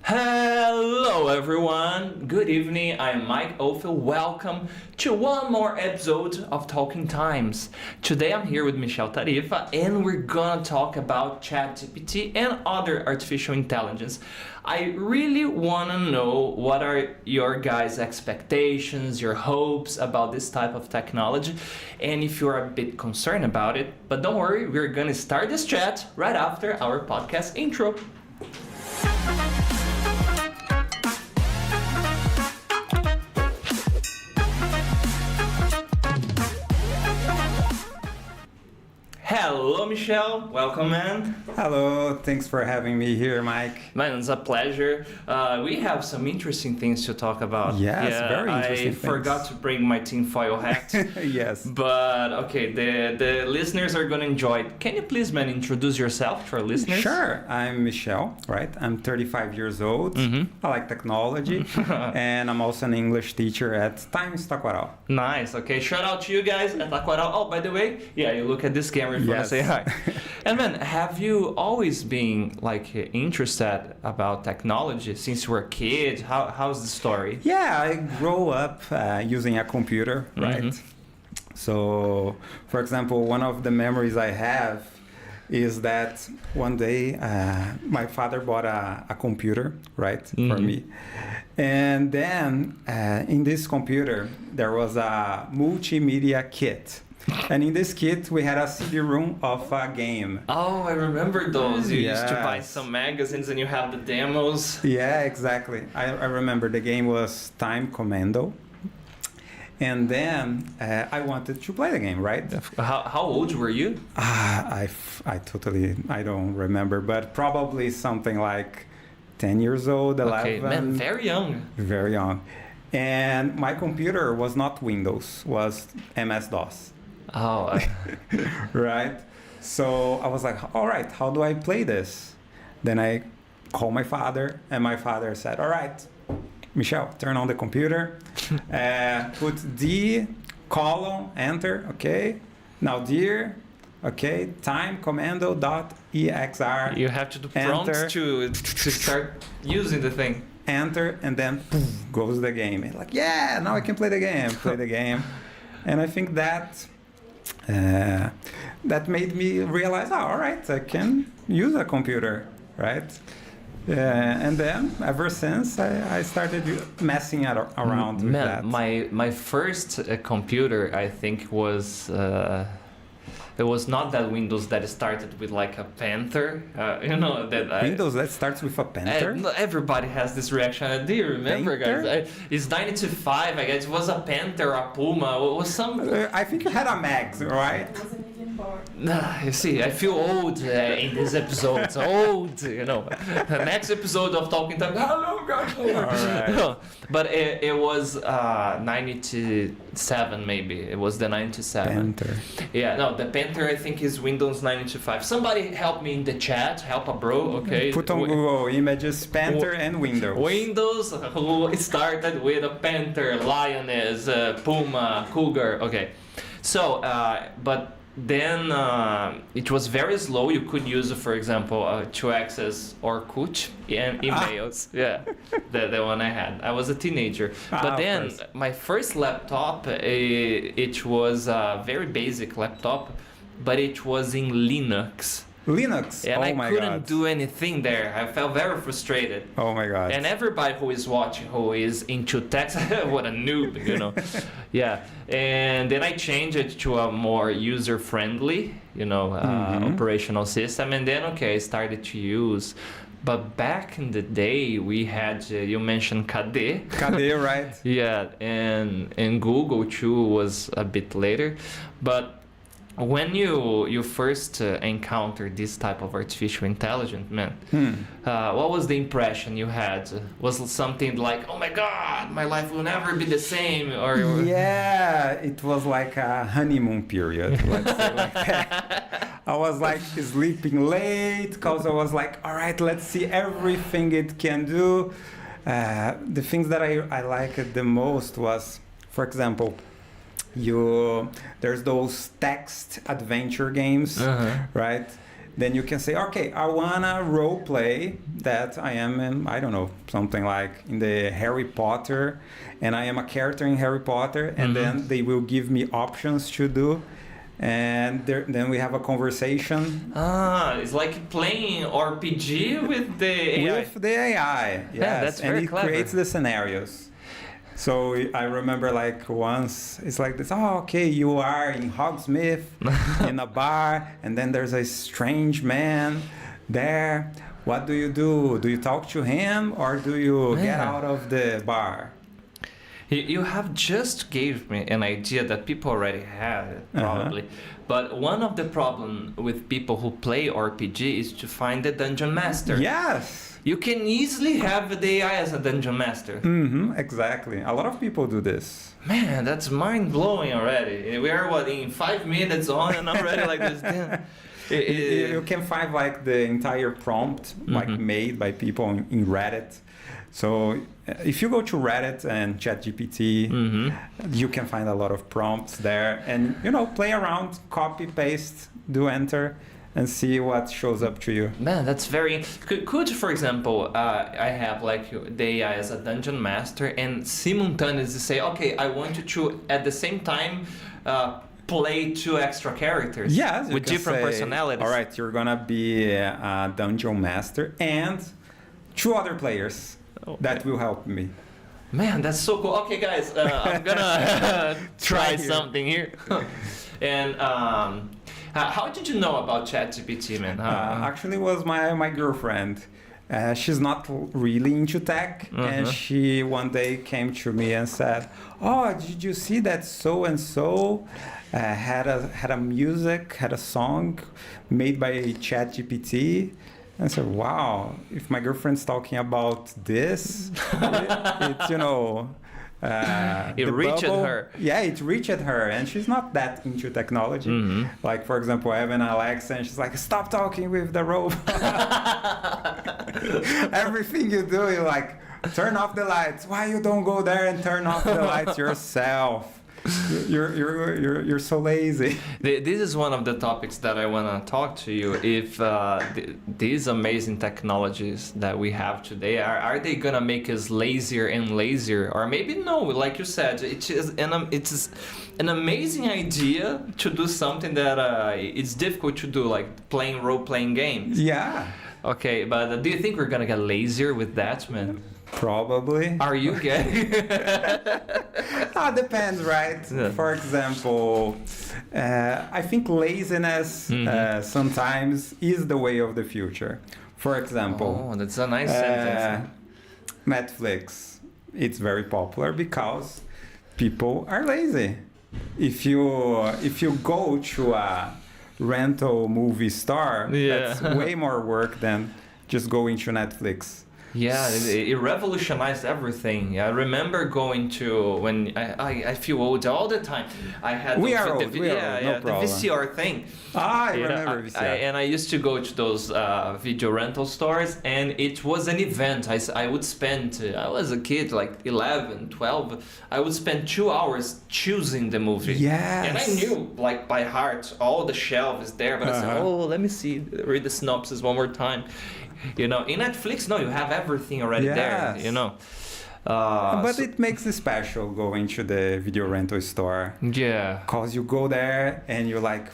Hello everyone, good evening, I'm Maick Ofel. Welcome to one more episode of Talking Times. Today I'm here with Michel Tarifa and we're gonna talk about ChatGPT and other artificial intelligence. I really wanna know what are your guys' expectations, your hopes about this type of technology, and if you're a bit concerned about it. But don't worry, we're gonna start this chat right after our podcast intro. Hello, Michel. Welcome, man. Hello. Thanks for having me here, Maick. Man, it's a pleasure. We have some interesting things to talk about. Yes, very interesting I forgot to bring my tinfoil hat. Yes. But, okay, the listeners are going to enjoy it. Can you please, man, introduce yourself to our listeners? Sure. I'm Michel, right? I'm 35 years old. I like technology. And I'm also an English teacher at Times Taquaral. Nice. Okay, shout out to you guys at Taquaral. Oh, by the way, yeah, you look at this camera if you want to say hi. And man, have you always been like interested about technology since you were a kid? How's the story? Yeah, I grew up using a computer, right? So, for example, one of the memories I have is that one day my father bought a computer, right, for me. And then in this computer, there was a multimedia kit. And in this kit, we had a CD-ROM of a game. Oh, I remember those. You used to buy some magazines and you have the demos. Yeah, exactly. I remember the game was Time Commando. And then I wanted to play the game, right? How old were you? I don't remember, but probably something like 10 years old, 11. Okay, man, very young. Very young. And my computer was not Windows, was MS-DOS. Oh. Right? So I was like, all right, how do I play this? Then I called my father, and my father said, all right, Michel, turn on the computer, put D, colon, enter, okay. Now dear, okay, time commando dot exr. You have to do prompts to start using the thing. Enter, and then poof, goes the game. And like, yeah, now I can play the game. And I think that made me realize, all right, I can use a computer, right? And then ever since I started messing around with that. My first computer, I think, was it was not that Windows that started with like a Panther, Windows that starts with a Panther? Everybody has this reaction. Do you remember, Panther? guys? It's 95, I guess. It was a Panther, a Puma, it was some... I think you had a Max, right? It wasn't even born. You see, I feel old in this episode. Old, The next episode of Talking Time. Hello, guys. Right. But it was 97, maybe. It was the 97. Panther. Yeah, no, the Panther, I think, is Windows 95. Somebody help me in the chat. Help a bro, okay? Put on Google images Panther and Windows. Windows, who started with a Panther, Lioness, Puma, Cougar. Okay. So, but then it was very slow. You could use, for example, to access Orkut and emails. Yeah, the one I had. I was a teenager. But then my first laptop, it was a very basic laptop, but it was in Linux. Linux? And oh I my couldn't God. do anything there. I felt very frustrated. Oh my God. And everybody who is watching, who is into tech, what a noob, Yeah. And then I changed it to a more user-friendly, operational system. And then, I started to use. But back in the day, we had, you mentioned KD. KD, right? Yeah. And Google, too, was a bit later. But when you first encountered this type of artificial intelligence, man, what was the impression you had? Was it something like, oh my God, my life will never be the same? Or Yeah, it was like a honeymoon period, let's say like that. I was like sleeping late because I was like, all right, let's see everything it can do. The things that I liked the most was, for example, there's those text adventure games, right? then you can say, okay, I wanna role play that I am in, I don't know, something like in the Harry Potter, and I am a character in Harry Potter, and then they will give me options to do, and then we have a conversation. It's like playing RPG with the AI. With the AI, yes. Yeah, that's very and it clever. creates the scenarios. So I remember like once it's like this, oh, okay, you are in Hogsmith in a bar, and then there's a strange man there. What do? Do you talk to him, or do you get out of the bar? You have just gave me an idea that people already had, probably. But one of the problem with people who play RPG is to find the dungeon master. Yes. You can easily have the AI as a dungeon master. Exactly. A lot of people do this. Man, that's mind-blowing already. We are, in 5 minutes on and already like this. Damn. You can find like the entire prompt like made by people in Reddit. So if you go to Reddit and ChatGPT, you can find a lot of prompts there, and play around, copy, paste, do enter, and see what shows up to you. Man, that's very could for example, I have like the AI as a dungeon master, and simultaneously say, okay, I want you to at the same time play 2 extra characters. Yes, with different personalities. All right, you're gonna be a dungeon master and 2 other players. Okay. That will help me. Man, that's so cool. Okay, guys, I'm gonna try something here. And how did you know about ChatGPT, man? Actually, it was my girlfriend. She's not really into tech, and she one day came to me and said, "Oh, did you see that so and so had a song made by ChatGPT?" I said, wow, if my girlfriend's talking about this, it's, it reached her. Yeah, it reached her, and she's not that into technology. Like, for example, I have an Alexa, and she's like, stop talking with the robot. Everything you do, you're like, turn off the lights. Why you don't go there and turn off the lights yourself? You're so lazy. This is one of the topics that I want to talk to you. If these amazing technologies that we have today, are they gonna make us lazier and lazier, or maybe no? Like you said, it's an amazing idea to do something that it's difficult to do, like playing role-playing games. Yeah. Okay, but do you think we're gonna get lazier with that, man? Probably. Are you getting? Depends, right? Yeah. For example, I think laziness sometimes is the way of the future. For example, that's a nice sentence. Netflix, it's very popular because people are lazy. If you go to a rental movie store, that's way more work than just going to Netflix. Yeah, it revolutionized everything. I remember going to, when I feel old all the time. I had the VCR thing. I remember VCR. And I used to go to those video rental stores, and it was an event. I would spend, I was a kid, like 11, 12. I would spend 2 hours choosing the movie. Yes. And I knew, like by heart, all the shelf is there, but I said, let me read the synopsis one more time. In Netflix, no, you have everything already there, But it makes it special going to the video rental store. Yeah. Because you go there and you're like,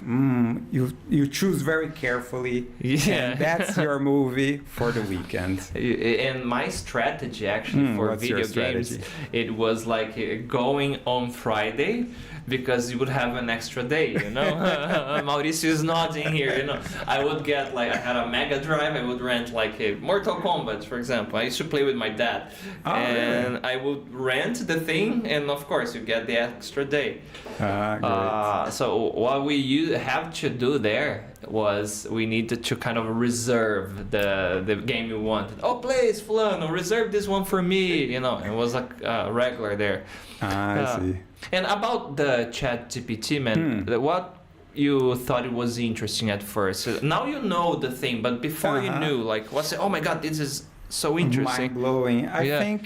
you choose very carefully. Yeah. And that's your movie for the weekend. And my strategy actually for video games, it was like going on Friday, because you would have an extra day, Mauricio is nodding here, I would get, like, I had a Mega Drive, I would rent, like, a Mortal Kombat, for example. I used to play with my dad. And really? I would rent the thing, and of course, you get the extra day. Great. So what we have to do there was we needed to kind of reserve the game you wanted. Oh, please, Fulano, reserve this one for me, It was like regular there. I see. And about the ChatGPT, man, what you thought it was interesting at first? Now you know the thing, but before you knew, like, what's it? Oh my God, this is so interesting. Mind-blowing. I think,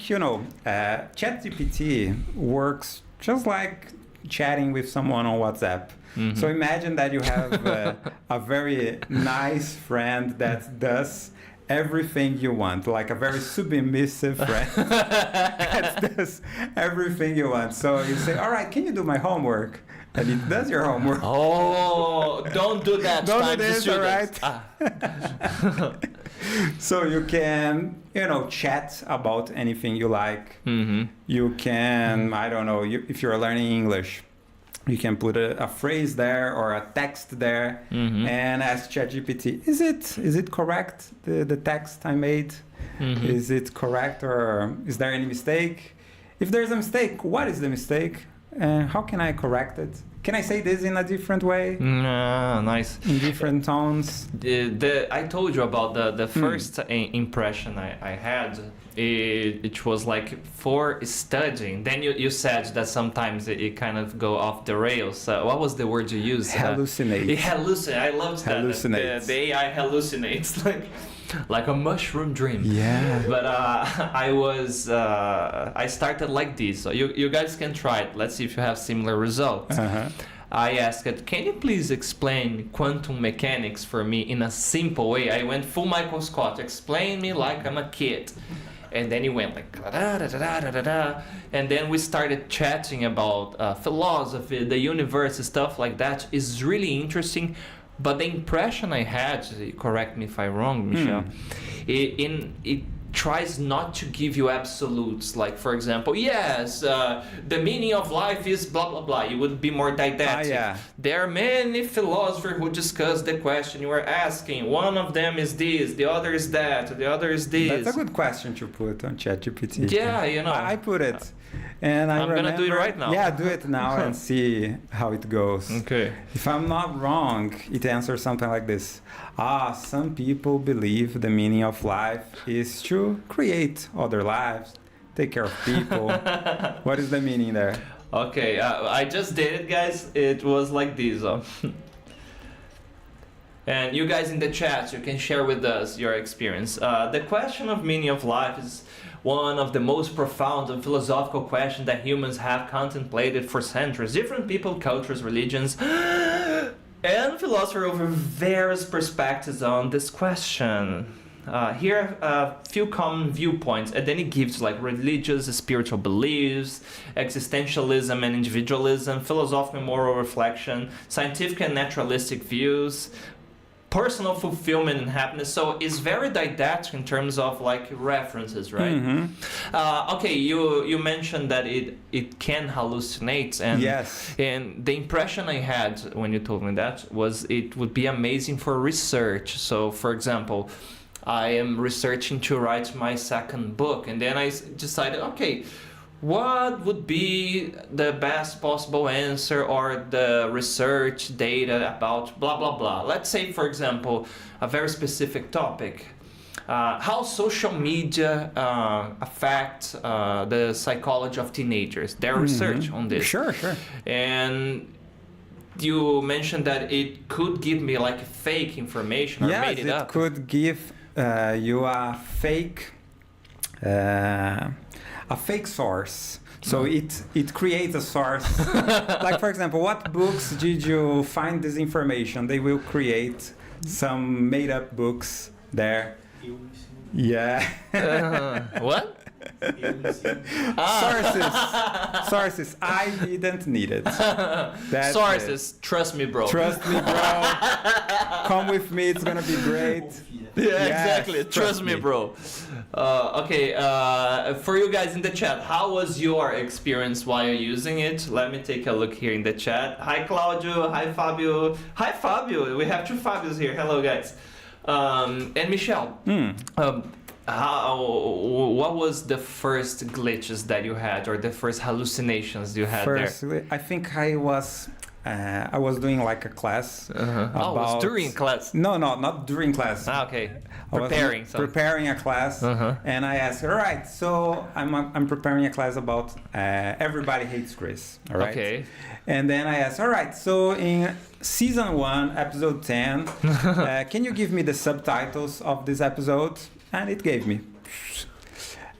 ChatGPT works just like chatting with someone on WhatsApp. Mm-hmm. So imagine that you have a very nice friend that does everything you want, like a very submissive friend that does everything you want. So you say, all right, can you do my homework? And it does your homework. Oh, don't do that. Don't time do this, to all right? Ah. So you can, chat about anything you like. Mm-hmm. You can, I don't know, if you're learning English, you can put a phrase there or a text there and ask ChatGPT, is it correct, the text I made? Mm-hmm. Is it correct, or is there any mistake? If there's a mistake, what is the mistake? How can I correct it? Can I say this in a different way? Nice. In different tones? I told you about the first impression I had. It was like for studying. Then you said that sometimes it kind of go off the rails. What was the word you used? Hallucinate. Hallucinate. I loved that. Hallucinate. The AI hallucinates like a mushroom dream. Yeah. But I started like this. So you guys can try it. Let's see if you have similar results. Uh-huh. I asked it, can you please explain quantum mechanics for me in a simple way? I went full Michael Scott, explain me like I'm a kid. And then he went like da da da da da da, and then we started chatting about philosophy, the universe, stuff like that. Is really interesting. But the impression I had, correct me if I'm wrong, Michel, it tries not to give you absolutes. Like, for example, yes, the meaning of life is blah, blah, blah. You would be more didactic. Yeah. There are many philosophers who discuss the question you were asking. One of them is this, the other is that, the other is this. That's a good question to put on ChatGPT. Yeah, I put it. And I'm going to do it right now. Yeah, do it now and see how it goes. Okay. If I'm not wrong, it answers something like this. Some people believe the meaning of life is to create other lives, take care of people. What is the meaning there? Okay, I just did it, guys. It was like this. And you guys in the chat, you can share with us your experience. The question of meaning of life is one of the most profound and philosophical questions that humans have contemplated for centuries. Different people, cultures, religions, and philosophers over various perspectives on this question. Here are a few common viewpoints, and then it gives like religious, spiritual beliefs, existentialism and individualism, philosophical and moral reflection, scientific and naturalistic views, personal fulfillment and happiness. So it's very didactic in terms of like references, right? Mm-hmm. Okay, you mentioned that it can hallucinate, and yes. And the impression I had when you told me that was it would be amazing for research. So, for example, I am researching to write my second book, and then I decided, okay, what would be the best possible answer or the research data about blah, blah, blah. Let's say, for example, a very specific topic. How social media affect the psychology of teenagers. Their research on this. Sure. And you mentioned that it could give me like fake information or made it up. Yes, it could give you a fake source. So it creates a source. Like, for example, what books did you find this information? They will create some made up books there. Yeah. What? Sources. I didn't need it. That's sources. It. Trust me, bro. Trust me, bro. Come with me. It's gonna be great. Yeah, yes, exactly. Trust me, bro. Okay. For you guys in the chat, how was your experience while using it? Let me take a look here in the chat. Hi, Claudio. Hi, Fabio. Hi, Fabio. We have two Fabios here. Hello, guys. And Michel. What was the first glitches that you had, or the first hallucinations you had there? I think I was doing like a class. About... was during class? No, not during class. Okay. Preparing a class, and I asked, all right, so I'm preparing a class about Everybody Hates Chris. All right. Okay. And then I asked, all right, so in season 1, episode 10, can you give me the subtitles of this episode? And it gave me.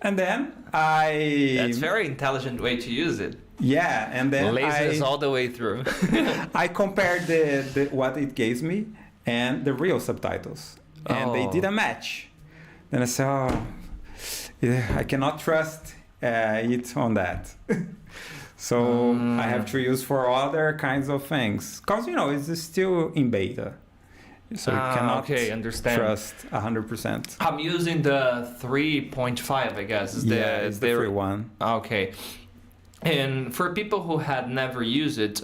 And then That's a very intelligent way to use it. Yeah, and then Laziness all the way through. I compared the what it gave me and the real subtitles, and they did a match. Then I said, oh, yeah, I cannot trust it on that. So I have to use for other kinds of things. Because, it's still in beta. So you cannot trust 100%. I'm using the 3.5, I guess. It's the free one. Okay. And for people who had never used it,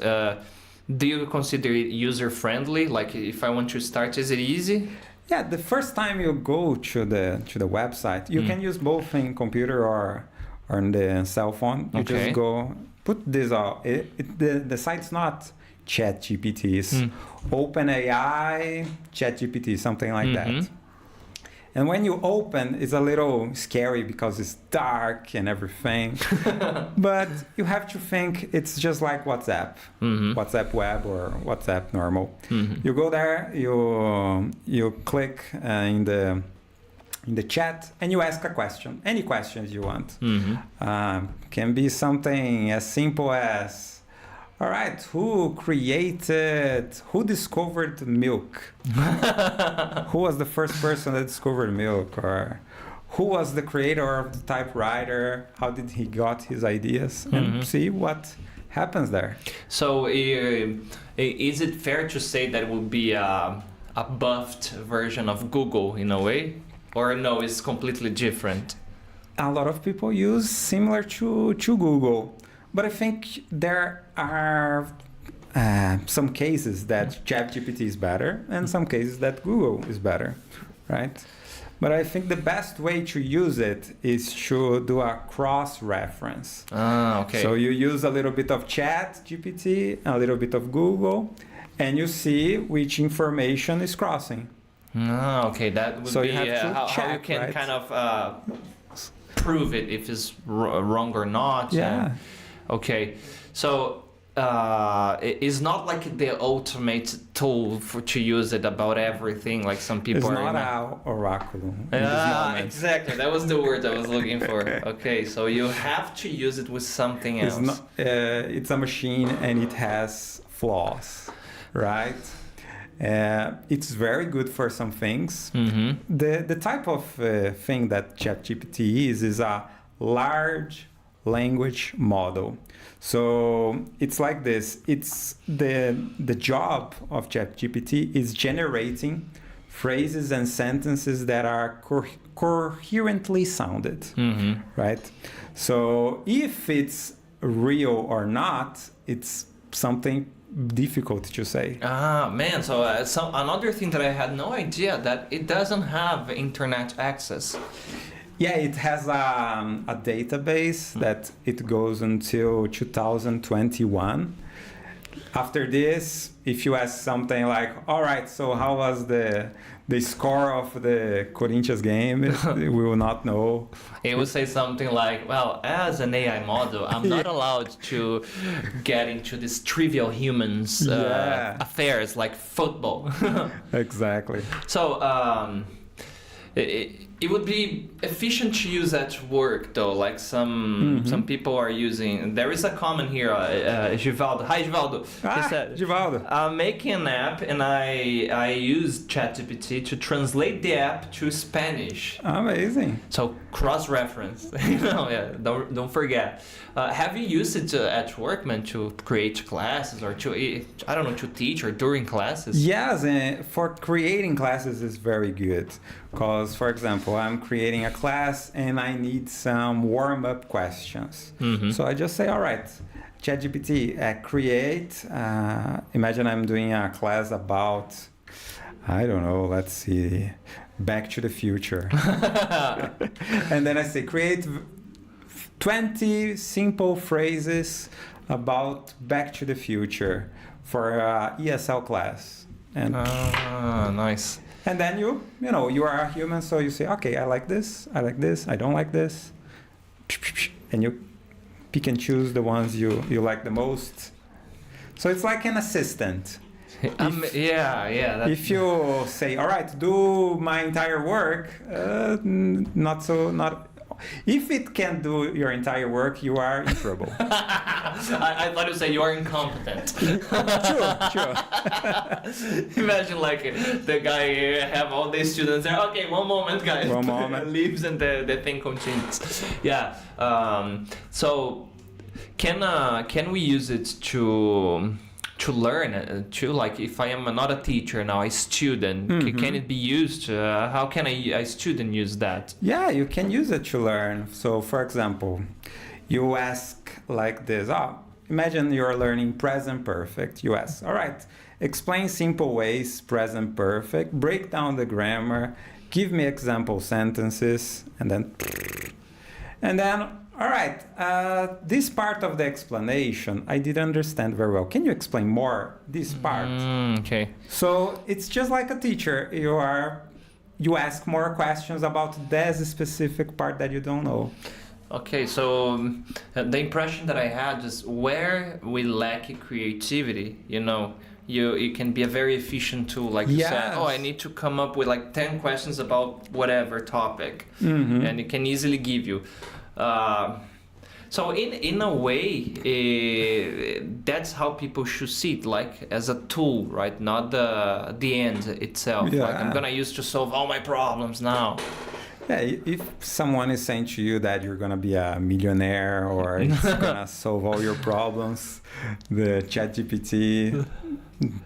do you consider it user-friendly? Like, if I want to start, is it easy? Yeah, the first time you go to the website, you can use both in computer or on the cell phone. You just go, put this out. The site's not ChatGPT, it's OpenAI, ChatGPT, something like that. And when you open, it's a little scary because it's dark and everything. But you have to think it's just like WhatsApp, WhatsApp web or WhatsApp normal. You go there, you click in the chat, and you ask a question, any questions you want. Can be something as simple as, all right, who discovered milk? Who was the first person that discovered milk? Or who was the creator of the typewriter? How did he got his ideas? And see what happens there. So is it fair to say that it would be a buffed version of Google in a way? Or no, it's completely different? A lot of people use similar to Google. But I think there are some cases that ChatGPT is better and some cases that Google is better, right? But I think the best way to use it is to do a cross-reference. Okay. So you use a little bit of ChatGPT, a little bit of Google, and you see which information is crossing. Okay, that would be you have to check, how you can right? kind of prove it if it's wrong or not. Yeah. Okay, so it's not like the ultimate tool to use it about everything, like some people it's are... It's not our oracle. Exactly, that was the word I was looking for. Okay, so you have to use it with something else. It's a machine and it has flaws, right? It's very good for some things. The type of thing that ChatGPT is a large language model. So it's like this. It's the job of ChatGPT is generating phrases and sentences that are coherently sounded, right? So if it's real or not, it's something difficult to say. Man, so another thing that I had no idea, that it doesn't have internet access. Yeah, it has a database that it goes until 2021. After this, if you ask something like, all right, so how was the score of the Corinthians game, we will not know. It would say something like, well, as an AI model, I'm not allowed to get into this trivial humans affairs like football. Exactly. So it would be efficient to use at work, though. Like some people are using. There is a comment here, Givaldo. Hi, Givaldo. He said, Givaldo. I'm making an app, and I use ChatGPT to translate the app to Spanish. Amazing. So cross-reference. Don't forget. Have you used it at work, man, to create classes or to teach or during classes? Yes, and for creating classes is very good. Because, for example, I'm creating a class and I need some warm-up questions. So I just say, all right, ChatGPT, create, imagine I'm doing a class about, I don't know, let's see, Back to the Future. And then I say, create 20 simple phrases about Back to the Future for ESL class. And nice. And then you are a human, so you say, okay, I like this, I don't like this. And you pick and choose the ones you like the most. So it's like an assistant. If you say, all right, do my entire work, not If it can do your entire work, you are in trouble. I thought you said you are incompetent. True. Imagine like the guy have all these students there. Okay, one moment, guys. One moment. Leaves and the thing continues. Yeah. So can we use it to learn to, like, if I am not a teacher now, a student, can it be used? How can a student use that? Yeah, you can use it to learn. So, for example, you ask like this. Imagine you're learning present perfect. You ask, all right, explain simple ways present perfect, break down the grammar, give me example sentences, and then, all right, this part of the explanation, I didn't understand very well. Can you explain more this part? Okay. So it's just like a teacher. You ask more questions about that specific part that you don't know. Okay, so the impression that I had is where we lack creativity, you can be a very efficient tool, like you said. I need to come up with like 10 questions about whatever topic, and it can easily give you. So in a way, that's how people should see it, like as a tool, right? Not the end itself. Yeah. Like I'm gonna use to solve all my problems now. Yeah, if someone is saying to you that you're gonna be a millionaire or it's gonna solve all your problems, the ChatGPT,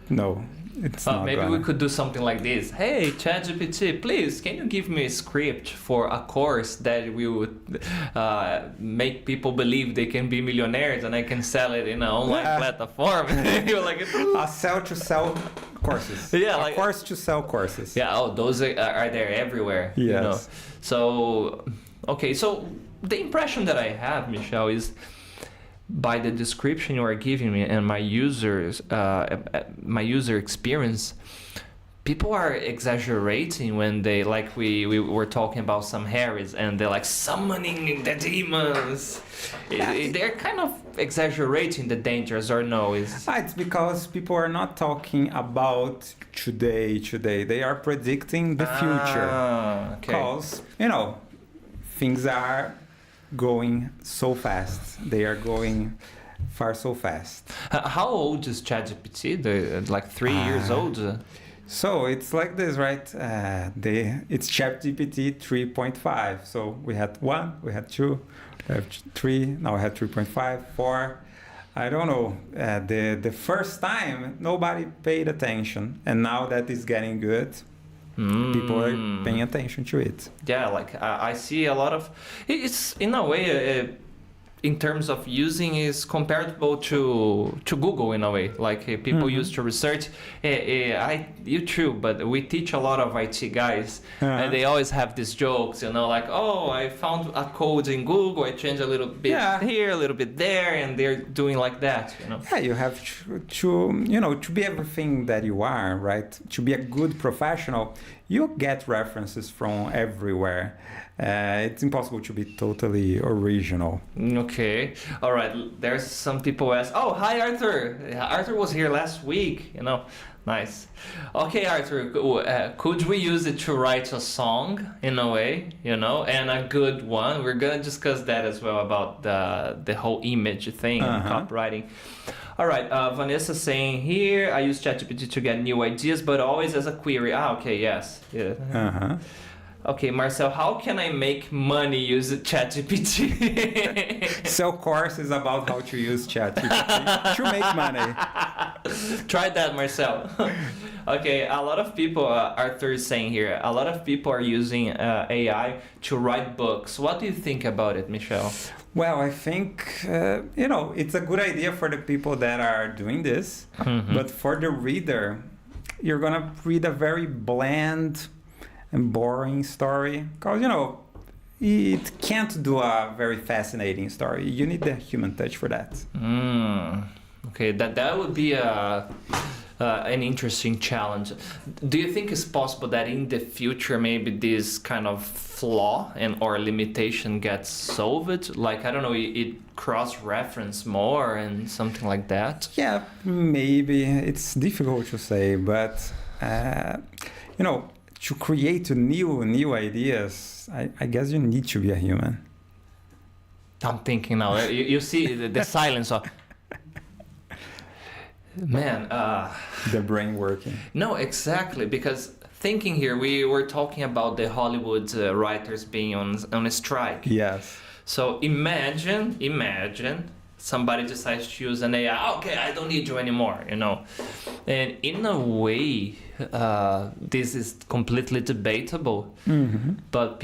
no. It's not maybe gonna. we could do something like this. Hey, ChatGPT, please, can you give me a script for a course that will make people believe they can be millionaires and I can sell it in an online platform? You're like, a sell courses. Yeah, a course to sell courses. Yeah, those are there everywhere. Yes. So, okay, so the impression that I have, Michel, is by the description you are giving me and my user experience, people are exaggerating when they, like we were talking about some Harrys and they're like summoning the demons. They're kind of exaggerating the dangers, or no? It's because people are not talking about today. They are predicting the future. Okay. Because, things are going so fast. They are going far so fast. How old is ChatGPT? Like 3 years old? So it's like this, right? It's ChatGPT 3.5. So we had 1, we had 2, we have 3, now we have 3.5, 4. I don't know. The first time, nobody paid attention. And now that it's getting good, people are paying attention to it. Yeah, like I see a lot of... It's, in a way, in terms of using, is comparable to Google in a way. Like people used to research. You too, but we teach a lot of IT guys, and they always have these jokes, like, oh, I found a code in Google, I changed a little bit here, a little bit there, and they're doing like that. Yeah, you have to be everything that you are, right? To be a good professional, you get references from everywhere. It's impossible to be totally original. Okay. All right. There's some people ask, oh, hi, Arthur. Arthur was here last week, Nice. Okay, Arthur, could we use it to write a song in a way, and a good one? We're going to discuss that as well about the whole image thing, copywriting. All right, Vanessa saying here, I use ChatGPT to get new ideas, but always as a query. Okay, yes. Yeah. Okay, Marcel, how can I make money using ChatGPT? Sell courses about how to use ChatGPT to make money. Try that, Marcel. Okay, a lot of people, Arthur is saying here, a lot of people are using AI to write books. What do you think about it, Michel? Well, I think, it's a good idea for the people that are doing this. But for the reader, you're going to read a very bland and boring story. Because, it can't do a very fascinating story. You need the human touch for that. Okay, that would be an interesting challenge. Do you think it's possible that in the future maybe this kind of flaw or limitation gets solved? Like, I don't know, it cross-reference more and something like that? Yeah, maybe. It's difficult to say, but, to create new ideas, I guess you need to be a human. I'm thinking now. You see the silence of... Man, the brain working. No, exactly, because thinking here, we were talking about the Hollywood writers being on a strike. Yes. So imagine somebody decides to use an AI. Okay, I don't need you anymore, you know. And in a way, this is completely debatable. Mm-hmm. But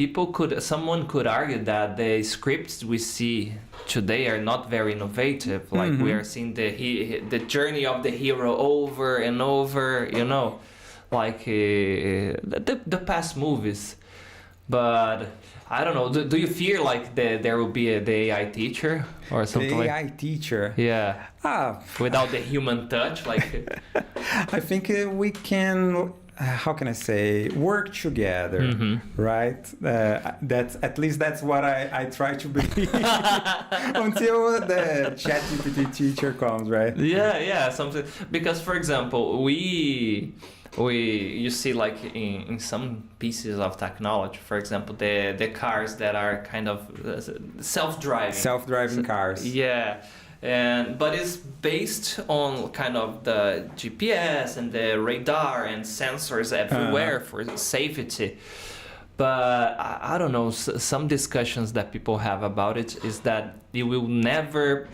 someone could argue that the scripts we see today are not very innovative. Like we are seeing the journey of the hero over and over, you know, like the past movies. But I don't know. Do you fear like there will be the AI teacher or something the like? AI teacher. Yeah. Ah, Without the human touch, like. I think we can. How can I say? Work together, right? That's at least that's what I try to believe until the ChatGPT teacher comes, right? Yeah, something. Because for example, you see like in some pieces of technology, for example, the cars that are kind of self-driving cars. Yeah, but it's based on kind of the GPS and the radar and sensors everywhere for safety. But I don't know, some discussions that people have about it is that it will never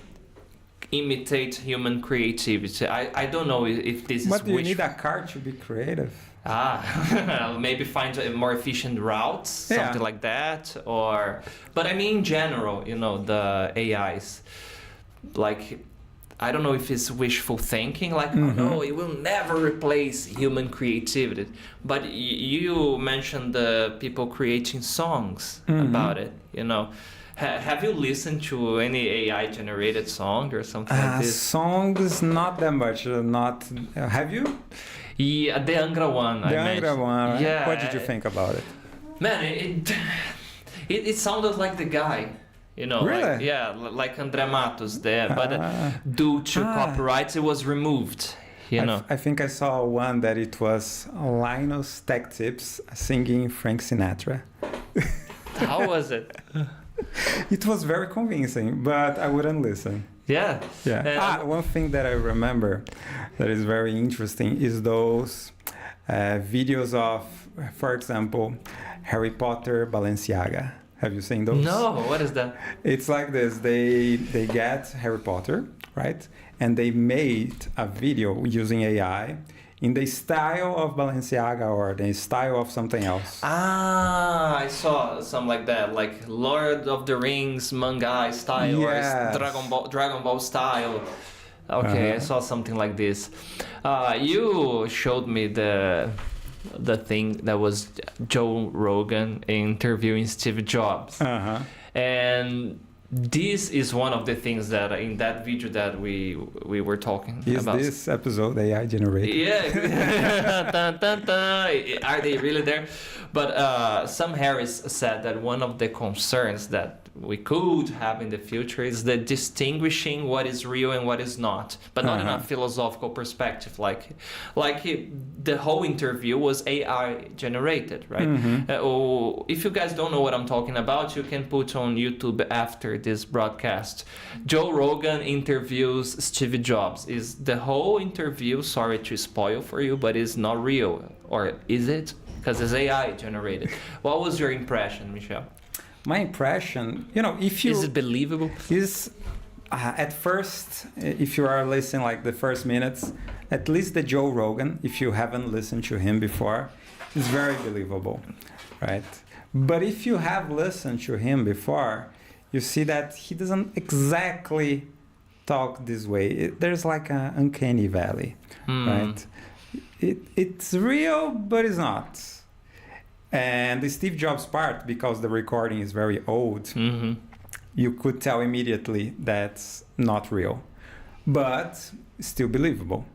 imitate human creativity. I don't know if this is... But do you need a car to be creative? Maybe find a more efficient routes, something like that. But I mean in general, you know, the AIs, like, I don't know if it's wishful thinking, like, oh no, it will never replace human creativity. But you mentioned the people creating songs about it, you know. Have you listened to any AI-generated song or something like this? Songs, not that much. Have you? Yeah, the Angra one. The Angra one. Yeah. What did you think about it? Man, it sounded like the guy, you know. Really? Like André Matos there, but due to copyrights, it was removed. You know. I think I saw one that it was Linus Tech Tips singing Frank Sinatra. How was it? It was very convincing, but I wouldn't listen. Yeah. One thing that I remember that is very interesting is those videos of, for example, Harry Potter Balenciaga. Have you seen those? No, what is that? It's like this. They get Harry Potter, right? And they made a video using AI in the style of Balenciaga or the style of something else. I saw something like that, like Lord of the Rings manga style or Dragon Ball style. Okay, I saw something like this. You showed me the thing that was Joe Rogan interviewing Steve Jobs. And this is one of the things that in that video that we were talking about. Is this episode AI generated? Yeah. Dun, dun, dun. Are they really there? But Sam Harris said that one of the concerns that we could have in the future is the distinguishing what is real and what is not, but not in a philosophical perspective. Like the whole interview was AI generated, right? If you guys don't know what I'm talking about, you can put on YouTube after this broadcast. Joe Rogan interviews Steve Jobs. Is the whole interview, sorry to spoil for you, but it's not real, or is it? Because it's AI generated. What was your impression, Michel? My impression, if you... Is it believable? Is at first, if you are listening like the first minutes, at least the Joe Rogan, if you haven't listened to him before, is very believable, right? But if you have listened to him before, you see that he doesn't exactly talk this way. There's like an uncanny valley, right? It's real, but it's not. And the Steve Jobs part, because the recording is very old, you could tell immediately that's not real, but still believable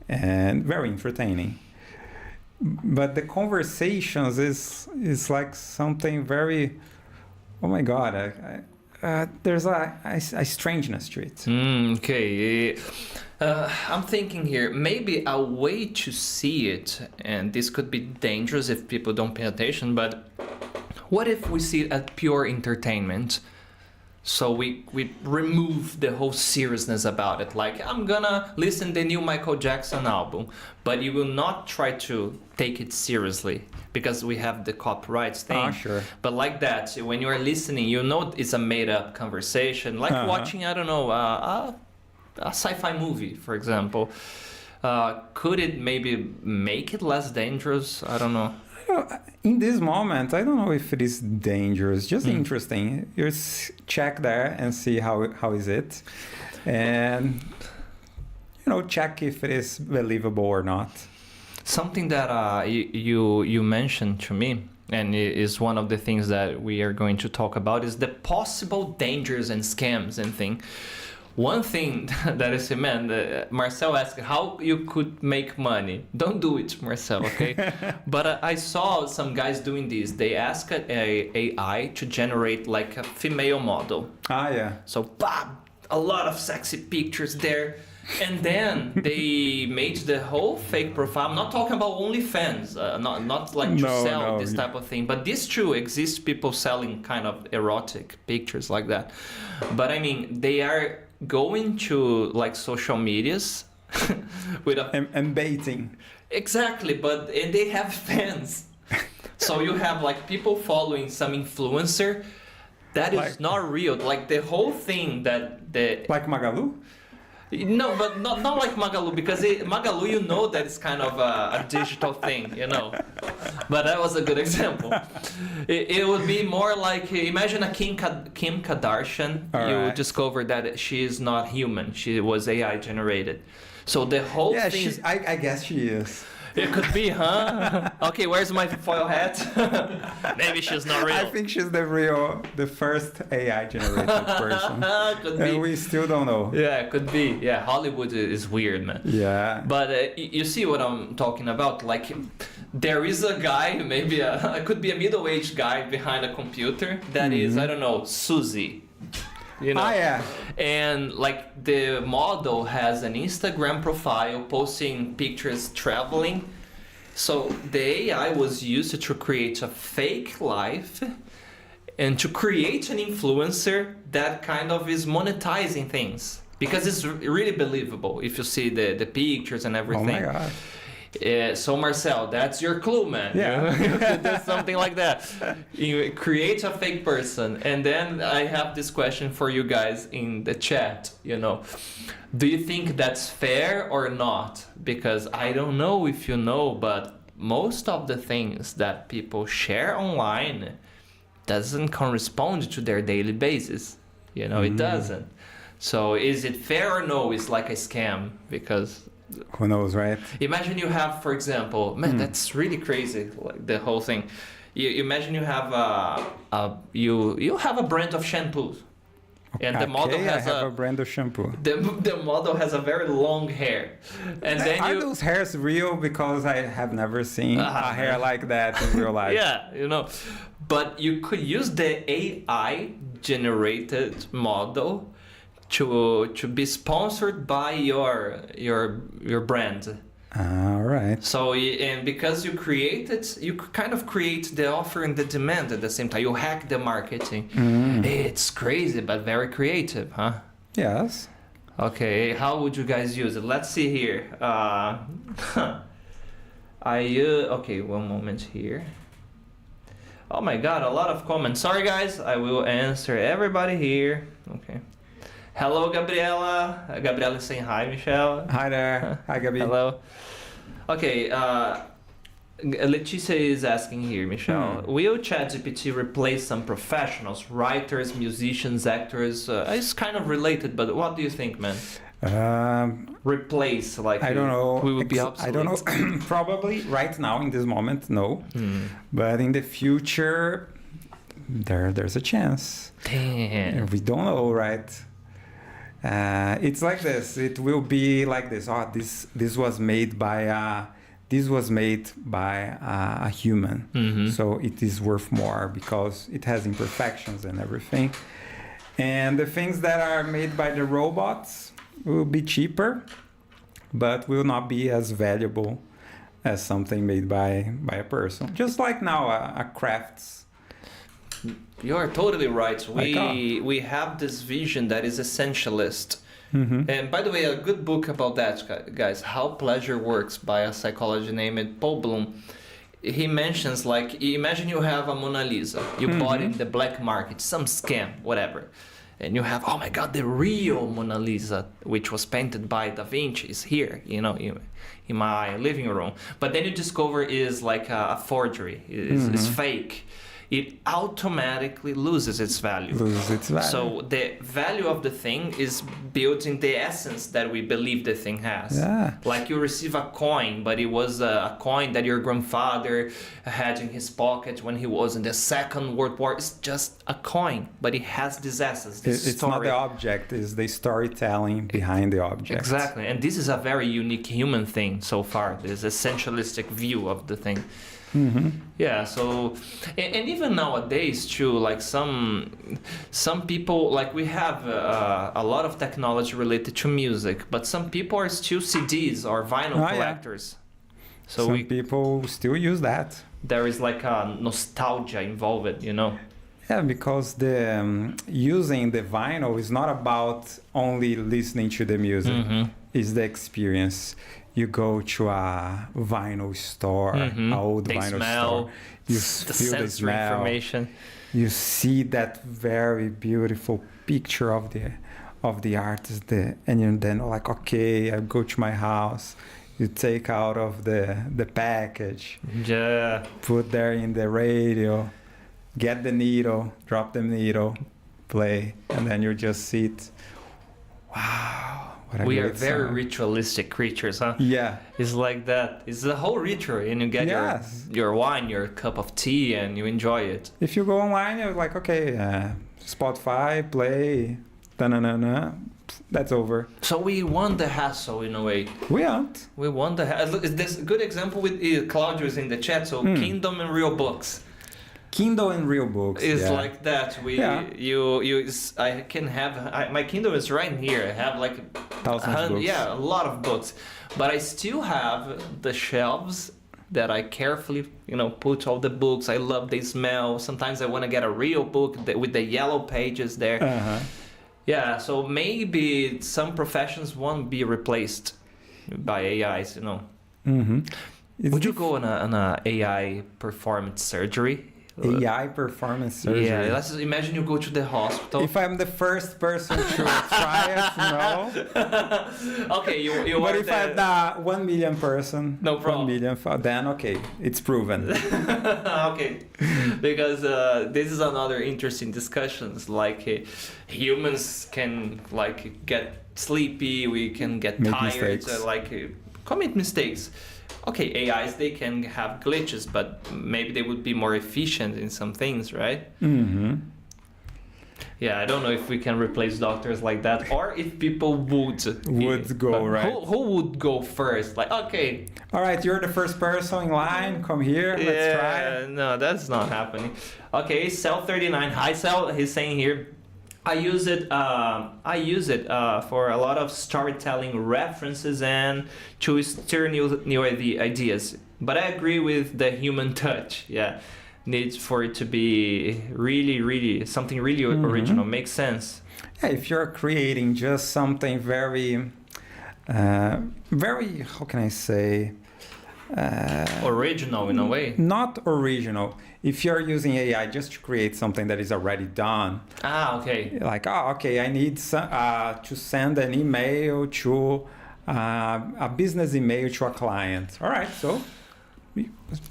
and very entertaining. But the conversations is like something very, oh my God, there's a strangeness to it. Okay. I'm thinking here, maybe a way to see it, and this could be dangerous if people don't pay attention, but what if we see it as pure entertainment? So we remove the whole seriousness about it. Like, I'm gonna listen to the new Michael Jackson album, but you will not try to take it seriously because we have the copyrights thing. Sure. But like that, when you are listening, you know it's a made-up conversation. Like watching, I don't know, a sci-fi movie, for example. Could it maybe make it less dangerous? I don't know. In this moment, I don't know if it is dangerous. Just interesting. You check there and see how is it, and check if it is believable or not. Something that you mentioned to me, and it is one of the things that we are going to talk about, is the possible dangers and scams and things. One thing that is, Marcel asked how you could make money. Don't do it, Marcel, okay? But I saw some guys doing this. They asked a AI to generate like a female model. Yeah. So, a lot of sexy pictures there. And then they made the whole fake profile. I'm not talking about OnlyFans, not like to sell this type of thing. But this too exists, people selling kind of erotic pictures like that. But I mean, they are going to like social medias with and baiting. Exactly, and they have fans. So you have like people following some influencer that is not real. Like the whole thing like Magalu. No, but not like Magalu, because Magalu, that it's kind of a digital thing, But that was a good example. It would be more like, imagine a Kim Kardashian. You discover that she is not human. She was AI generated. So the whole thing... I guess she is. It could be, huh? Okay, where's my foil hat? Maybe she's not real. I think she's the first AI generated person. Could be. And we still don't know. Yeah, could be. Yeah, Hollywood is weird, man. Yeah. But you see what I'm talking about? Like, there is a guy, maybe it could be a middle-aged guy behind a computer that is, I don't know, Susie. Yeah. And like the model has an Instagram profile posting pictures traveling. So the AI was used to create a fake life and to create an influencer that kind of is monetizing things, because it's really believable if you see the pictures and everything. Oh my God. So Marcel, that's your clue, man. Yeah. You could do something like that. You create a fake person. And then I have this question for you guys in the chat, Do you think that's fair or not? Because I don't know if you know, but most of the things that people share online doesn't correspond to their daily basis. It doesn't. So is it fair or no? It's like a scam, because... Who knows, right? Imagine you have, for example, that's really crazy, like the whole thing. You imagine you have you have a brand of shampoos, and the model has a brand of shampoo. The model has a very long hair, and then are those hairs real? Because I have never seen a hair like that in real life. Yeah, but you could use the AI generated model to be sponsored by your brand. All right. So, and because you kind of create the offer and the demand at the same time. You hack the marketing. It's crazy, but very creative, huh? Yes. Okay, how would you guys use it? Let's see here. Okay, one moment here. Oh my God, a lot of comments. Sorry guys, I will answer everybody here. Okay. Hello, Gabriela. Gabriela is saying hi, Michel. Hi there. Hi, Gabi. Hello. Okay, Leticia is asking here, Michel. Will ChatGPT replace some professionals, writers, musicians, actors? It's kind of related, but what do you think, man? Replace, like... I don't know. We would be obsolete. I don't know. Probably right now, in this moment, no. But in the future, there's a chance. Damn. We don't know, right? It's like this. It will be like this. Oh, this was made by a human, so it is worth more because it has imperfections and everything. And the things that are made by the robots will be cheaper, but will not be as valuable as something made by a person. Just like now, a crafts. You are totally right. We have this vision that is essentialist. Mm-hmm. And by the way, a good book about that, guys, How Pleasure Works by a psychologist named Paul Bloom. He mentions, like, imagine you have a Mona Lisa. You bought it in the black market, some scam, whatever. And you have, oh my God, the real Mona Lisa, which was painted by Da Vinci, is here, you know, in my living room. But then you discover is like a forgery, it's fake. It automatically loses its value. So the value of the thing is built in the essence that we believe the thing has. Yeah. Like you receive a coin, but it was a coin that your grandfather had in his pocket when he was in the Second World War. It's just a coin, but it has this essence, this it's story. Not the object, it's the storytelling behind the object. Exactly, and this is a very unique human thing so far, this essentialistic view of the thing. Mm-hmm. Yeah, so and even nowadays too, like some people, like we have a lot of technology related to music, but some people are still CDs or vinyl collectors. So some people still use that. There is like a nostalgia involved, you know. Yeah, because the using the vinyl is not about only listening to the music. It's the experience. You go to a vinyl store, an old vinyl store. You feel the smell. Information. You see that very beautiful picture of the artist, and then like, okay, I go to my house. You take out of the package. Yeah. Put there in the radio. Get the needle. Drop the needle. Play, and then you just sit. Wow. We are very ritualistic creatures, huh? Yeah. It's like that. It's the whole ritual, and you get your wine, your cup of tea, and you enjoy it. If you go online, you're like, okay, Spotify, play, da-na-na-na, that's over. So we want the hassle in a way. We want. We want the hassle. This good example with Claudio is in the chat. So Kindle and real books. Kindle and real books. It's like that. I can have my Kindle is right here. I have like thousands of books. Yeah, a lot of books, but I still have the shelves that I carefully, put all the books. I love the smell. Sometimes I want to get a real book with the yellow pages there. Yeah, so maybe some professions won't be replaced by AIs. Would you go on a AI performance surgery? AI performance surgery. Yeah, let's imagine you go to the hospital. If I'm the first person to try it, no. Okay, you But if I'm the 1 million person, no problem. 1 million, then okay, it's proven. Okay, because this is another interesting discussions. Like humans can get sleepy, we can get tired, commit mistakes. Okay, AIs, they can have glitches, but maybe they would be more efficient in some things, right? Yeah, I don't know if we can replace doctors like that, or if people would go, right? Who would go first? Like, okay. All right, you're the first person in line. Come here, let's try. No, that's not happening. Okay, Cell39. Hi, Cell. He's saying here, I use it for a lot of storytelling references and to stir new ideas. But I agree with the human touch. Yeah, needs for it to be really something really original. Makes sense. Yeah, if you're creating just something very, how can I say? Original in a way. Not original. If you're using AI just to create something that is already done. Okay. Like, I need to send an email to a business email to a client. All right, so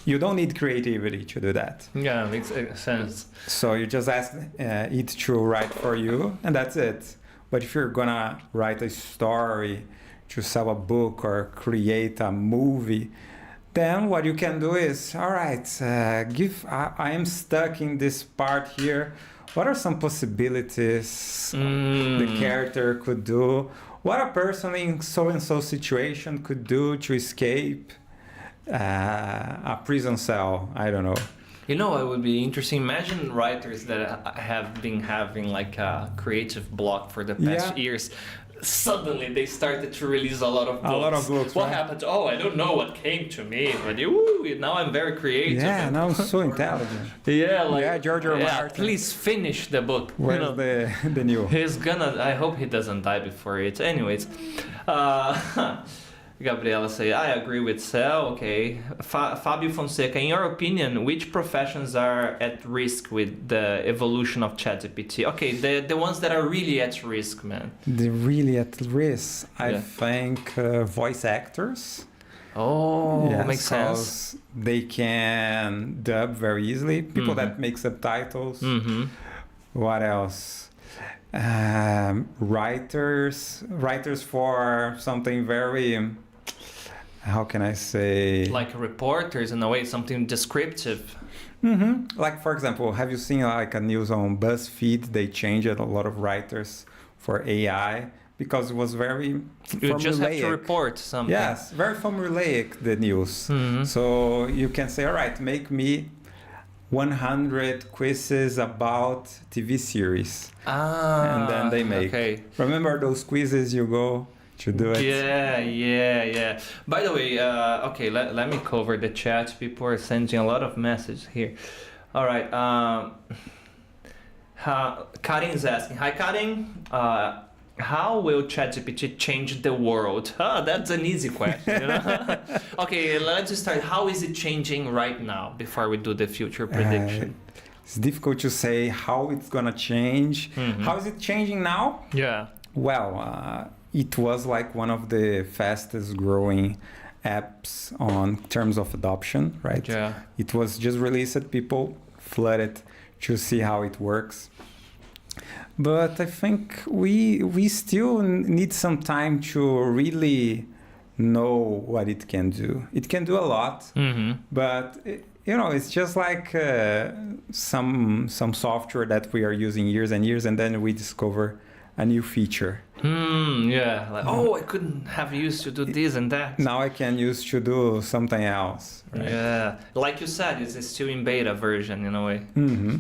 you don't need creativity to do that. Yeah, makes sense. So you just ask it to write for you, and that's it. But if you're gonna write a story, to sell a book or create a movie, then what you can do is, all right, I am stuck in this part here. What are some possibilities the character could do? What a person in so-and-so situation could do to escape a prison cell? I don't know. You know, it would be interesting. Imagine writers that have been having like a creative block for the past years. Suddenly they started to release a lot of books. A lot of books. What right? happened? Oh, I don't know what came to me, but now I'm very creative. Yeah, now I'm so intelligent. George R. Martin. Please finish the book. Where's the new? He's gonna. I hope he doesn't die before it. Anyways, Gabriela say, I agree with Cel. Okay. Fabio Fonseca, in your opinion, which professions are at risk with the evolution of ChatGPT? Okay, the ones that are really at risk, man. The really at risk, I think voice actors. Oh, makes sense. They can dub very easily. People that make subtitles. Mm-hmm. What else? Writers for something very, how can I say? Like reporters in a way, something descriptive. Mm-hmm. Like, for example, have you seen like a news on BuzzFeed? They changed a lot of writers for AI because it was very formulaic. You just have to report something. Yes, very formulaic, the news. Mm-hmm. So you can say, all right, make me 100 quizzes about TV series. And then they make. Okay. Remember those quizzes you go to do it? Yeah. By the way, okay, let me cover the chat. People are sending a lot of messages here. All right. Karin is asking. Hi, Karin. How will ChatGPT change the world? That's an easy question. You know? Okay, let's just start. How is it changing right now before we do the future prediction? It's difficult to say how it's gonna change. Mm-hmm. How is it changing now? Yeah. Well, it was like one of the fastest growing apps on terms of adoption, right? Yeah. It was just released, people flooded to see how it works. But I think we still need some time to really know what it can do. It can do a lot, but it's just like some software that we are using years and years, and then we discover a new feature. Yeah, like, I couldn't have used to do this and that. Now I can use to do something else. Right? Yeah, like you said, it's still in beta version in a way. Mm-hmm.